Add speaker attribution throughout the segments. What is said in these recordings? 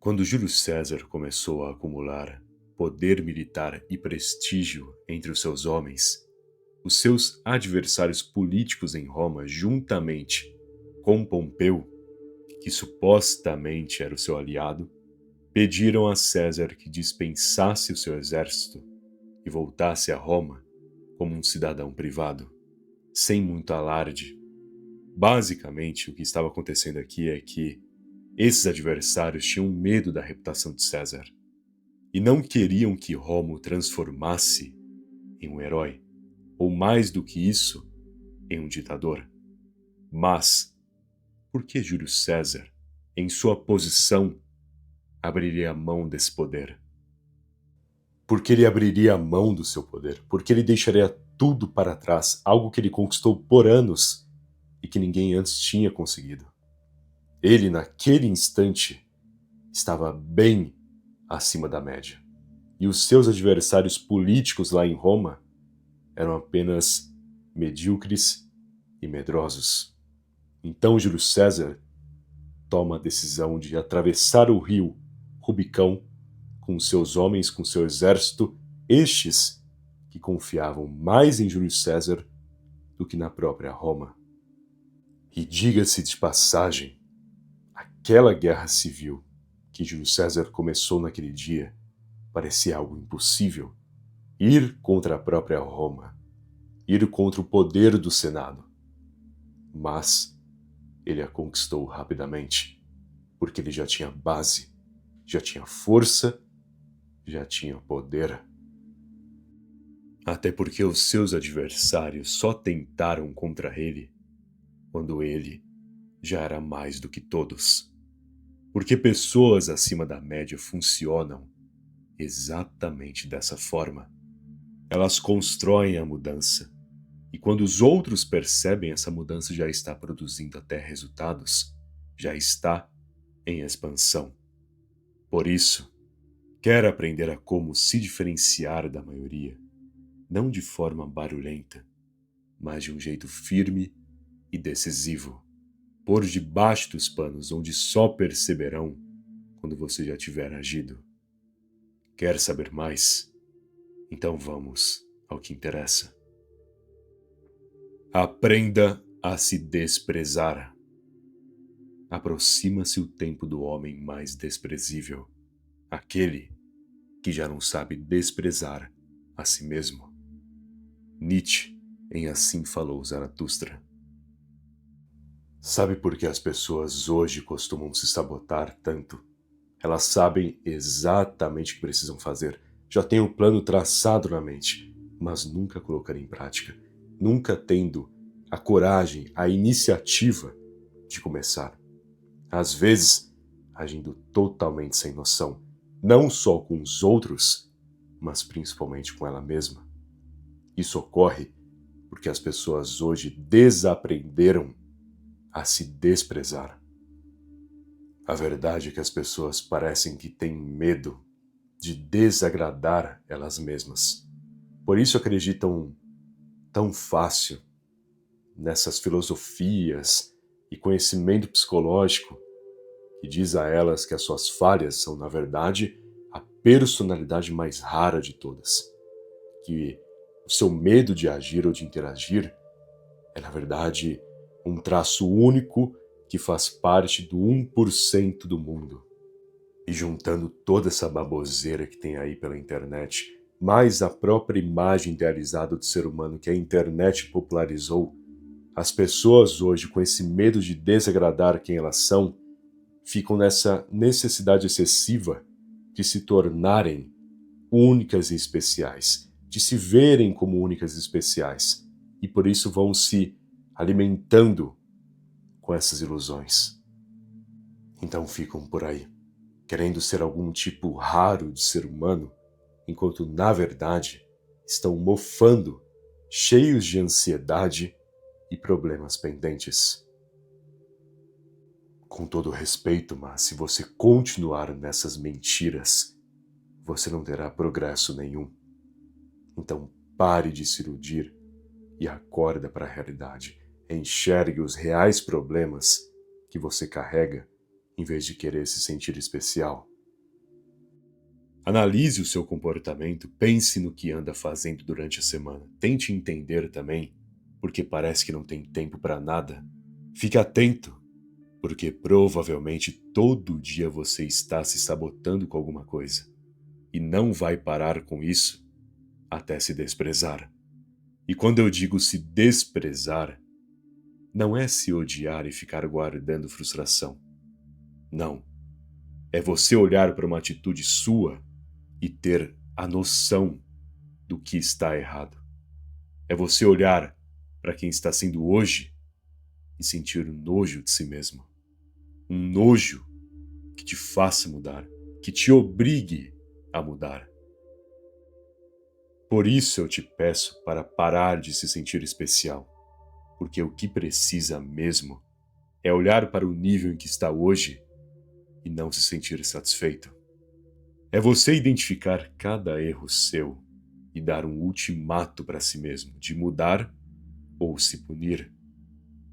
Speaker 1: Quando Júlio César começou a acumular poder militar e prestígio entre os seus homens, os seus adversários políticos em Roma, juntamente com Pompeu, que supostamente era o seu aliado, pediram a César que dispensasse o seu exército e voltasse a Roma como um cidadão privado, sem muito alarde. Basicamente, o que estava acontecendo aqui é que esses adversários tinham medo da reputação de César e não queriam que Roma o transformasse em um herói, ou mais do que isso, em um ditador. Mas, por que Júlio César, em sua posição, abriria a mão desse poder? Por que ele abriria a mão do seu poder? Por que ele deixaria tudo para trás, algo que ele conquistou por anos e que ninguém antes tinha conseguido? Ele, naquele instante, estava bem acima da média. E os seus adversários políticos lá em Roma eram apenas medíocres e medrosos. Então Júlio César toma a decisão de atravessar o rio Rubicão com seus homens, com seu exército, estes que confiavam mais em Júlio César do que na própria Roma. E diga-se de passagem, aquela guerra civil que Júlio César começou naquele dia parecia algo impossível. Ir contra a própria Roma, ir contra o poder do Senado. Mas ele a conquistou rapidamente, porque ele já tinha base, já tinha força, já tinha poder. Até porque os seus adversários só tentaram contra ele quando ele já era mais do que todos. Porque pessoas acima da média funcionam exatamente dessa forma. Elas constroem a mudança. E quando os outros percebem essa mudança já está produzindo até resultados, já está em expansão. Por isso, quer aprender a como se diferenciar da maioria, não de forma barulhenta, mas de um jeito firme e decisivo, por debaixo dos panos onde só perceberão quando você já tiver agido. Quer saber mais? Então vamos ao que interessa. Aprenda a se desprezar. Aproxima-se o tempo do homem mais desprezível, aquele que já não sabe desprezar a si mesmo. Nietzsche, em Assim Falou Zaratustra. Sabe por que as pessoas hoje costumam se sabotar tanto? Elas sabem exatamente o que precisam fazer, já têm um plano traçado na mente, mas nunca colocaram em prática, nunca tendo a coragem, a iniciativa de começar. Às vezes, agindo totalmente sem noção, não só com os outros, mas principalmente com ela mesma. Isso ocorre porque as pessoas hoje desaprenderam a se desprezar. A verdade é que as pessoas parecem que têm medo de desagradar elas mesmas. Por isso acreditam tão fácil nessas filosofias e conhecimento psicológico que diz a elas que as suas falhas são, na verdade, a personalidade mais rara de todas. Que o seu medo de agir ou de interagir é, na verdade, um traço único que faz parte do 1% do mundo. E juntando toda essa baboseira que tem aí pela internet, mais a própria imagem idealizada do ser humano que a internet popularizou, as pessoas hoje, com esse medo de desagradar quem elas são, ficam nessa necessidade excessiva de se tornarem únicas e especiais, de se verem como únicas e especiais, e por isso vão se alimentando com essas ilusões. Então ficam por aí, querendo ser algum tipo raro de ser humano, enquanto na verdade estão mofando, cheios de ansiedade e problemas pendentes. Com todo respeito, mas se você continuar nessas mentiras, você não terá progresso nenhum. Então pare de se iludir e acorda para a realidade. Enxergue os reais problemas que você carrega em vez de querer se sentir especial. Analise o seu comportamento, pense no que anda fazendo durante a semana. Tente entender também, porque parece que não tem tempo para nada. Fique atento, porque provavelmente todo dia você está se sabotando com alguma coisa. E não vai parar com isso até se desprezar. E quando eu digo se desprezar, não é se odiar e ficar guardando frustração. Não. É você olhar para uma atitude sua e ter a noção do que está errado. É você olhar para quem está sendo hoje e sentir nojo de si mesmo. Um nojo que te faça mudar, que te obrigue a mudar. Por isso eu te peço para parar de se sentir especial, porque o que precisa mesmo é olhar para o nível em que está hoje e não se sentir satisfeito. É você identificar cada erro seu e dar um ultimato para si mesmo de mudar ou se punir.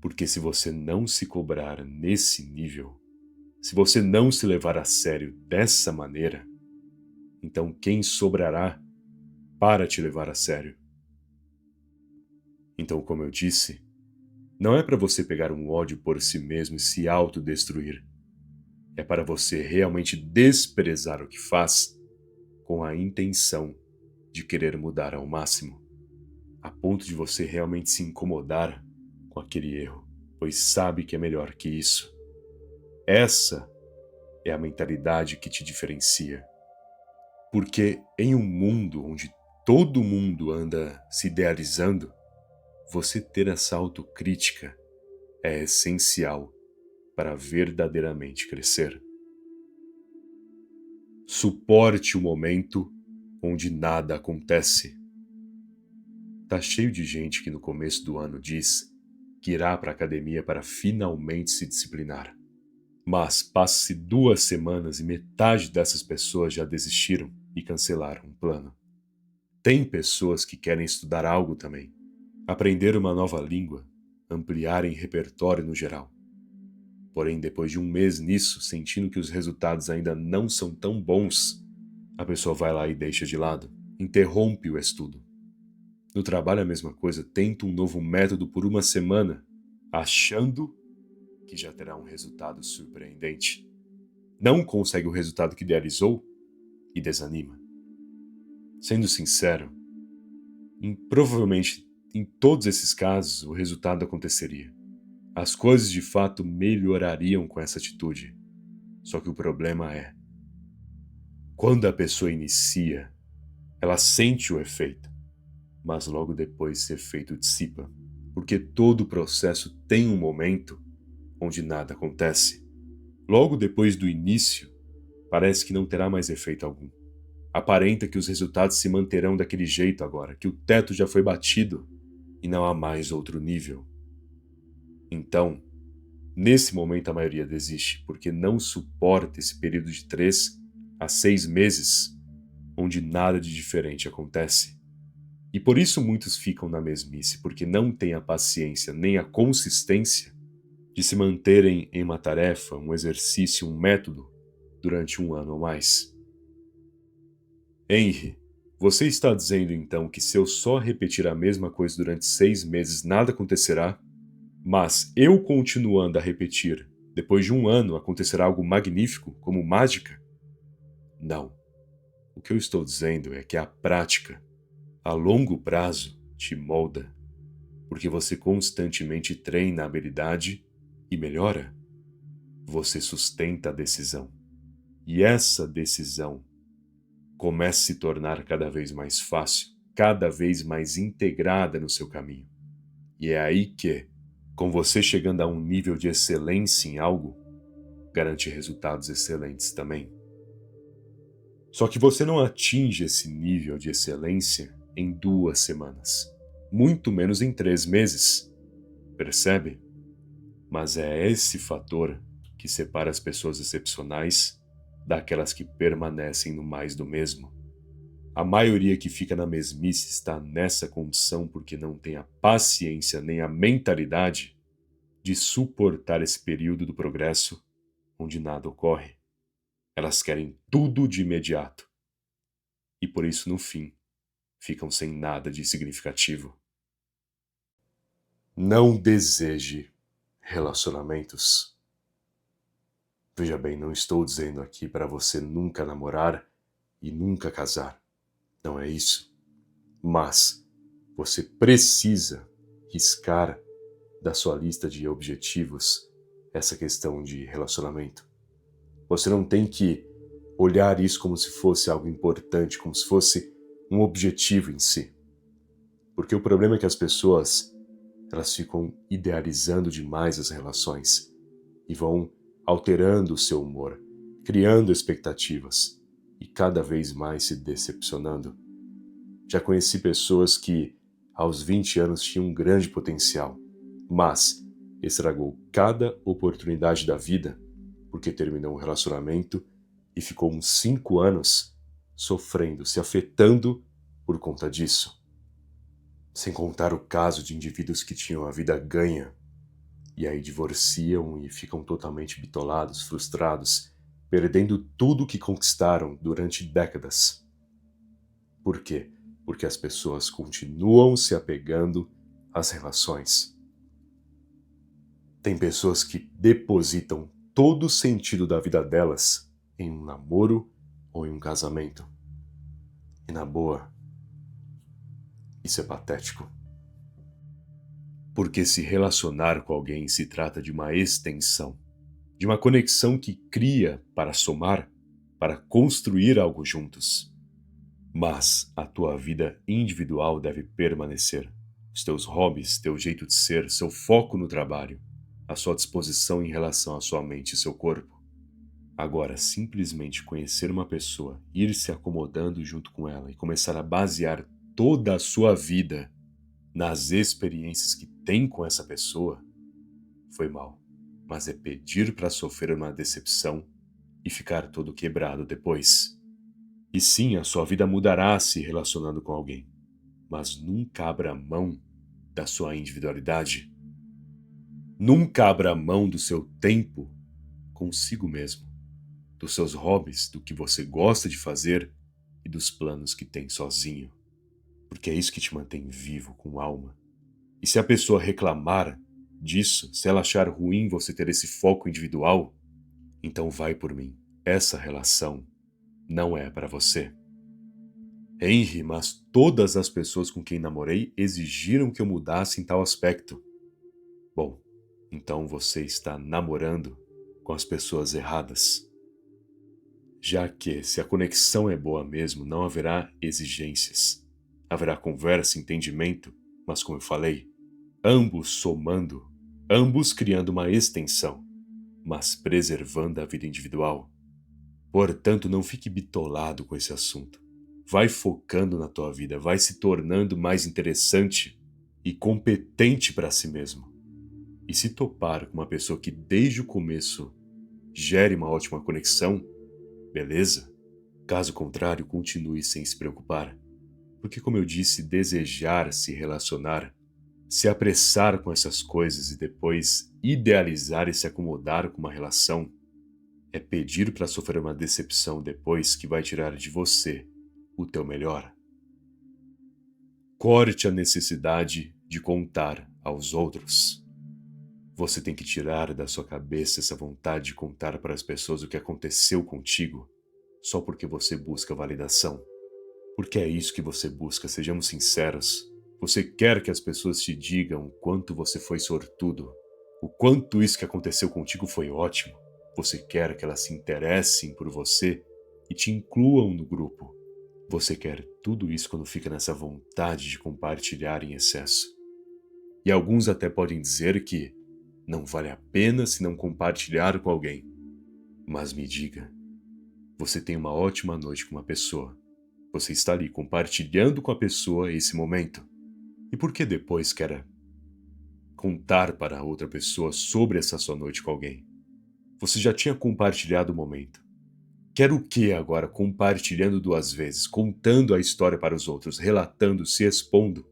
Speaker 1: Porque se você não se cobrar nesse nível, se você não se levar a sério dessa maneira, então quem sobrará para te levar a sério? Então, como eu disse, não é para você pegar um ódio por si mesmo e se autodestruir. É para você realmente desprezar o que faz com a intenção de querer mudar ao máximo, a ponto de você realmente se incomodar com aquele erro, pois sabe que é melhor que isso. Essa é a mentalidade que te diferencia. Porque em um mundo onde todo mundo anda se idealizando, você ter essa autocrítica é essencial para verdadeiramente crescer. Suporte o momento onde nada acontece. Tá cheio de gente que no começo do ano diz que irá para a academia para finalmente se disciplinar. Mas passa-se 2 semanas e metade dessas pessoas já desistiram e cancelaram o plano. Tem pessoas que querem estudar algo também, aprender uma nova língua, ampliarem repertório no geral. Porém, depois de 1 mês nisso, sentindo que os resultados ainda não são tão bons, a pessoa vai lá e deixa de lado, interrompe o estudo. No trabalho a mesma coisa, tenta um novo método por 1 semana, achando que já terá um resultado surpreendente. Não consegue o resultado que idealizou e desanima. Sendo sincero, provavelmente em todos esses casos o resultado aconteceria. As coisas de fato melhorariam com essa atitude. Só que o problema é, quando a pessoa inicia, ela sente o efeito, mas logo depois esse efeito dissipa, porque todo o processo tem um momento onde nada acontece. Logo depois do início, parece que não terá mais efeito algum. Aparenta que os resultados se manterão daquele jeito agora, que o teto já foi batido e não há mais outro nível. Então, nesse momento a maioria desiste, porque não suporta esse período de 3 a 6 meses, onde nada de diferente acontece. E por isso muitos ficam na mesmice, porque não têm a paciência nem a consistência de se manterem em uma tarefa, um exercício, um método, durante 1 ano ou mais. Henry, você está dizendo então que se eu só repetir a mesma coisa durante 6 meses nada acontecerá, mas eu continuando a repetir, depois de 1 ano acontecerá algo magnífico, como mágica? Não. O que eu estou dizendo é que a prática, a longo prazo, te molda, porque você constantemente treina a habilidade e melhora. Você sustenta a decisão. E essa decisão começa a se tornar cada vez mais fácil, cada vez mais integrada no seu caminho. E é aí que, com você chegando a um nível de excelência em algo, garante resultados excelentes também. Só que você não atinge esse nível de excelência em 2 semanas, muito menos em 3 meses. Percebe? Mas é esse fator que separa as pessoas excepcionais daquelas que permanecem no mais do mesmo. A maioria que fica na mesmice está nessa condição porque não tem a paciência nem a mentalidade de suportar esse período do progresso onde nada ocorre. Elas querem tudo de imediato. e por isso, no fim, ficam sem nada de significativo. Não deseje relacionamentos. Veja bem, não estou dizendo aqui para você nunca namorar e nunca casar. Não é isso. Mas você precisa riscar da sua lista de objetivos essa questão de relacionamento. Você não tem que olhar isso como se fosse algo importante, como se fosse um objetivo em si. Porque o problema é que as pessoas, elas ficam idealizando demais as relações e vão alterando o seu humor, criando expectativas e cada vez mais se decepcionando. Já conheci pessoas que aos 20 anos tinham um grande potencial, mas estragou cada oportunidade da vida porque terminou um relacionamento e ficou uns 5 anos sofrendo, se afetando por conta disso. Sem contar o caso de indivíduos que tinham a vida ganha e aí divorciam e ficam totalmente bitolados, frustrados, perdendo tudo que conquistaram durante décadas. Por quê? Porque as pessoas continuam se apegando às relações. Tem pessoas que depositam todo o sentido da vida delas em um namoro ou em um casamento. E na boa, isso é patético. Porque se relacionar com alguém se trata de uma extensão, de uma conexão que cria para somar, para construir algo juntos. Mas a tua vida individual deve permanecer. Os teus hobbies, teu jeito de ser, seu foco no trabalho, a sua disposição em relação à sua mente e seu corpo. Agora, simplesmente conhecer uma pessoa, ir se acomodando junto com ela e começar a basear toda a sua vida nas experiências que tem com essa pessoa, foi mal. Mas é pedir para sofrer uma decepção e ficar todo quebrado depois. E sim, a sua vida mudará se relacionando com alguém, mas nunca abra mão da sua individualidade. Nunca abra mão do seu tempo consigo mesmo, dos seus hobbies, do que você gosta de fazer e dos planos que tem sozinho. Porque é isso que te mantém vivo, com alma. E se a pessoa reclamar disso, se ela achar ruim você ter esse foco individual, então vai por mim. Essa relação não é para você. Henry, mas todas as pessoas com quem namorei exigiram que eu mudasse em tal aspecto. Bom, então você está namorando com as pessoas erradas. Já que, se a conexão é boa mesmo, não haverá exigências. Haverá conversa, entendimento, mas como eu falei, ambos somando, ambos criando uma extensão, mas preservando a vida individual. Portanto, não fique bitolado com esse assunto. Vai focando na tua vida, vai se tornando mais interessante e competente para si mesmo. E se topar com uma pessoa que desde o começo gere uma ótima conexão, beleza? Caso contrário, continue sem se preocupar. Porque, como eu disse, desejar se relacionar, se apressar com essas coisas e depois idealizar e se acomodar com uma relação é pedir para sofrer uma decepção depois que vai tirar de você o teu melhor. Corte a necessidade de contar aos outros. Você tem que tirar da sua cabeça essa vontade de contar para as pessoas o que aconteceu contigo só porque você busca validação. Porque é isso que você busca, sejamos sinceros. Você quer que as pessoas te digam o quanto você foi sortudo, o quanto isso que aconteceu contigo foi ótimo. Você quer que elas se interessem por você e te incluam no grupo. Você quer tudo isso quando fica nessa vontade de compartilhar em excesso. E alguns até podem dizer que não vale a pena se não compartilhar com alguém. Mas me diga, você tem uma ótima noite com uma pessoa. Você está ali compartilhando com a pessoa esse momento. E por que depois quer contar para outra pessoa sobre essa sua noite com alguém? Você já tinha compartilhado o momento. Quer o que agora compartilhando 2 vezes, contando a história para os outros, relatando, se expondo?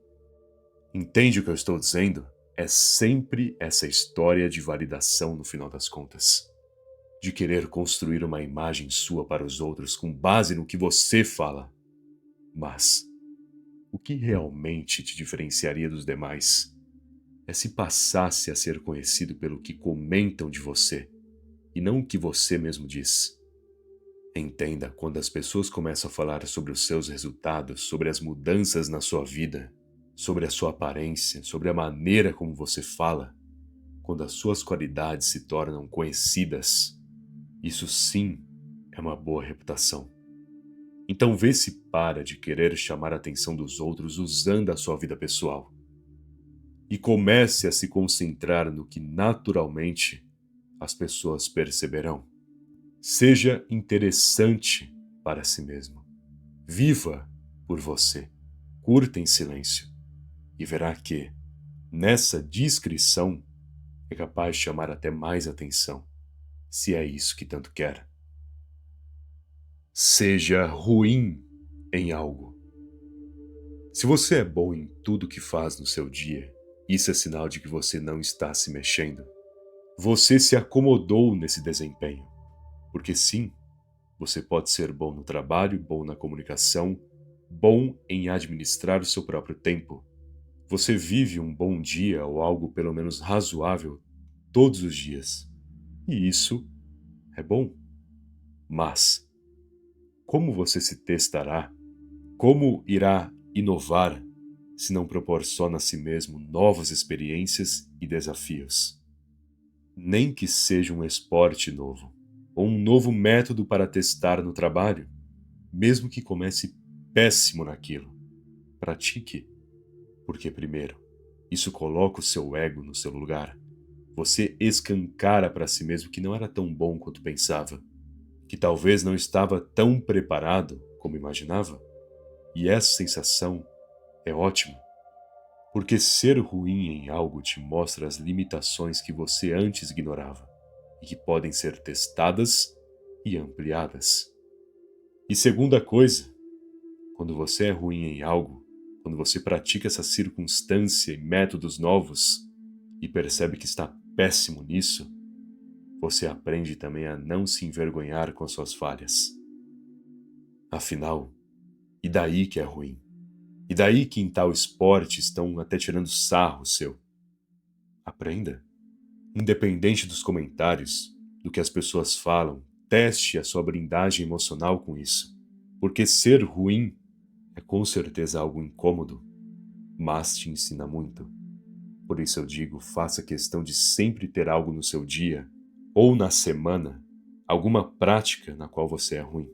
Speaker 1: Entende o que eu estou dizendo? É sempre essa história de validação no final das contas. De querer construir uma imagem sua para os outros com base no que você fala. Mas o que realmente te diferenciaria dos demais é se passasse a ser conhecido pelo que comentam de você e não o que você mesmo diz. Entenda, quando as pessoas começam a falar sobre os seus resultados, sobre as mudanças na sua vida, sobre a sua aparência, sobre a maneira como você fala, quando as suas qualidades se tornam conhecidas, isso sim é uma boa reputação. Então vê se para de querer chamar a atenção dos outros usando a sua vida pessoal e comece a se concentrar no que naturalmente as pessoas perceberão. Seja interessante para si mesmo. Viva por você. Curta em silêncio e verá que, nessa discrição, é capaz de chamar até mais atenção, se é isso que tanto quer. Seja ruim em algo. Se você é bom em tudo que faz no seu dia, isso é sinal de que você não está se mexendo. Você se acomodou nesse desempenho. Porque sim, você pode ser bom no trabalho, bom na comunicação, bom em administrar o seu próprio tempo. Você vive um bom dia ou algo pelo menos razoável todos os dias. E isso é bom. Mas como você se testará? Como irá inovar se não proporciona a si mesmo novas experiências e desafios? Nem que seja um esporte novo, ou um novo método para testar no trabalho, mesmo que comece péssimo naquilo. Pratique, porque primeiro, isso coloca o seu ego no seu lugar. Você escancara para si mesmo que não era tão bom quanto pensava, que talvez não estava tão preparado como imaginava. E essa sensação é ótima, porque ser ruim em algo te mostra as limitações que você antes ignorava e que podem ser testadas e ampliadas. E segunda coisa, quando você é ruim em algo, quando você pratica essa circunstância e métodos novos e percebe que está péssimo nisso, você aprende também a não se envergonhar com as suas falhas. Afinal, e daí que é ruim? E daí que em tal esporte estão até tirando sarro seu? Aprenda. Independente dos comentários, do que as pessoas falam, teste a sua blindagem emocional com isso. Porque ser ruim é com certeza algo incômodo, mas te ensina muito. Por isso eu digo, faça questão de sempre ter algo no seu dia ou na semana, alguma prática na qual você é ruim.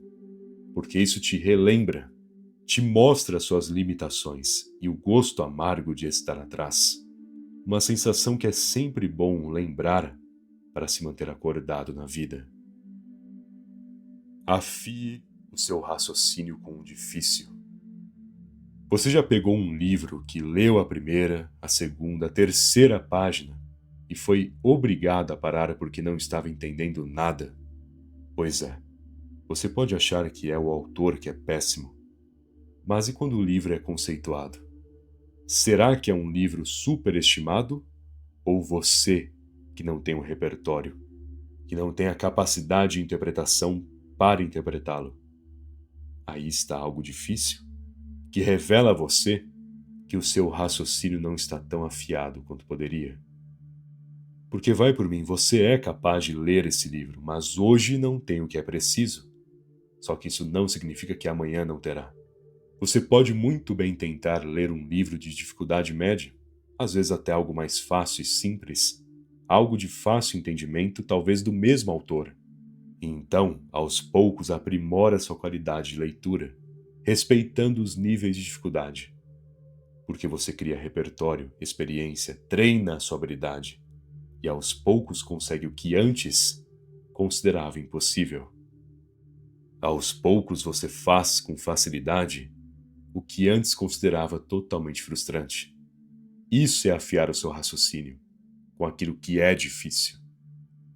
Speaker 1: Porque isso te relembra, te mostra suas limitações e o gosto amargo de estar atrás. Uma sensação que é sempre bom lembrar para se manter acordado na vida. Afie o seu raciocínio com o difícil. Você já pegou um livro que leu a primeira, a segunda, a terceira página e foi obrigado a parar porque não estava entendendo nada? Pois é, você pode achar que é o autor que é péssimo, mas e quando o livro é conceituado? Será que é um livro superestimado ou você que não tem um repertório, que não tem a capacidade de interpretação para interpretá-lo? Aí está algo difícil, que revela a você que o seu raciocínio não está tão afiado quanto poderia. Porque vai por mim, você é capaz de ler esse livro, mas hoje não tem o que é preciso. Só que isso não significa que amanhã não terá. Você pode muito bem tentar ler um livro de dificuldade média, às vezes até algo mais fácil e simples, algo de fácil entendimento, talvez do mesmo autor. E então, aos poucos, aprimora sua qualidade de leitura, respeitando os níveis de dificuldade. Porque você cria repertório, experiência, treina a sua habilidade, e aos poucos consegue o que antes considerava impossível. Aos poucos você faz com facilidade o que antes considerava totalmente frustrante. Isso é afiar o seu raciocínio com aquilo que é difícil.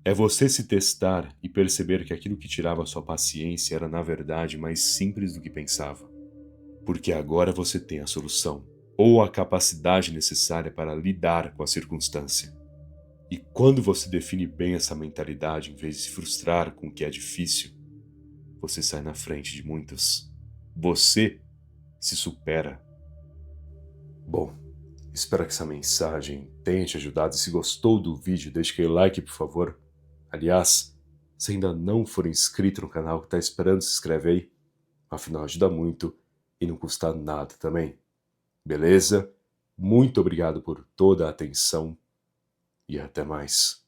Speaker 1: É você se testar e perceber que aquilo que tirava sua paciência era, na verdade, mais simples do que pensava. Porque agora você tem a solução, ou a capacidade necessária para lidar com a circunstância. E quando você define bem essa mentalidade, em vez de se frustrar com o que é difícil, você sai na frente de muitos. Você se supera. Bom, espero que essa mensagem tenha te ajudado e se gostou do vídeo, deixe aquele like, por favor. Aliás, se ainda não for inscrito no canal, que está esperando, se inscreve aí. Afinal, ajuda muito e não custa nada também. Beleza? Muito obrigado por toda a atenção e até mais.